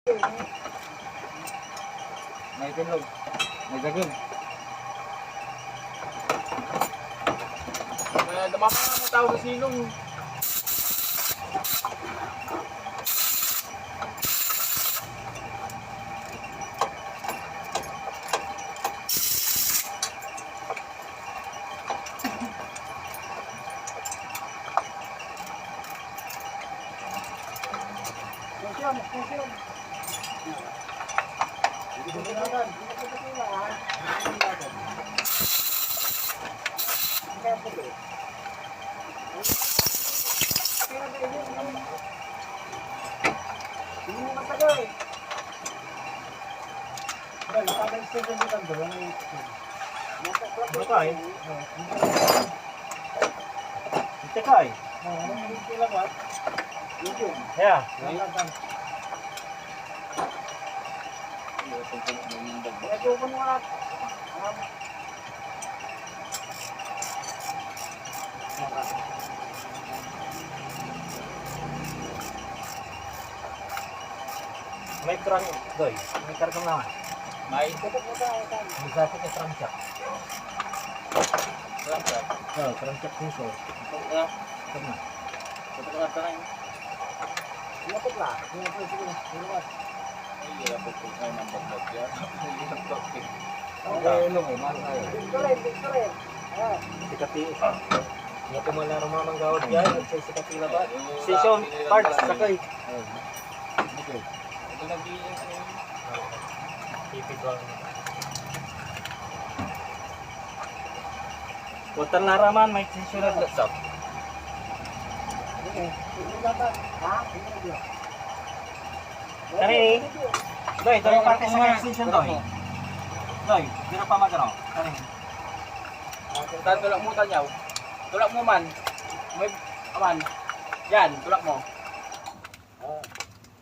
May tinlog. May daging. Damama mo tao sa silong. Yeah. May trunk doy. May kartong naman. May May sasi ka trunk shop. Oh, trunk shop puso. Tama. Sikati. Nga pumalaro mamang gawad yan. Sikati na ba? Station parts sakay. Putan laraman may sisunod na stop. Tari. Doy, doy parte sa extension doy. Doy, dira pa magano. Tari. tulak mo tanyaw. Tulak mo man. May aman. Yan, tulak mo.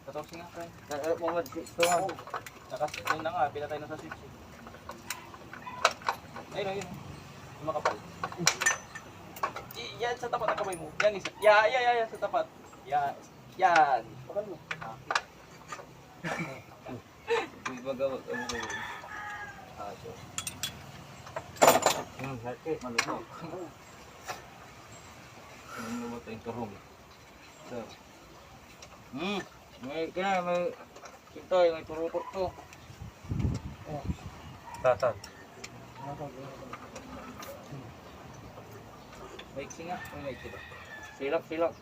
Tatawsin nga friend. Tulak mo man. Yun na nga, pinatay na sa switch. Ayun, ayun. Makapal. Yan sa tapat ng kamay mo. Yan isa. Yan sa tapat. Yan. Pakal mo. Ibagawag ang mo. Aso. Sakit malubog. Ano mo tayong karong? So. May kaya may kintoy, may turupot to. Tatan. May singa, may silap. Silap. Silap.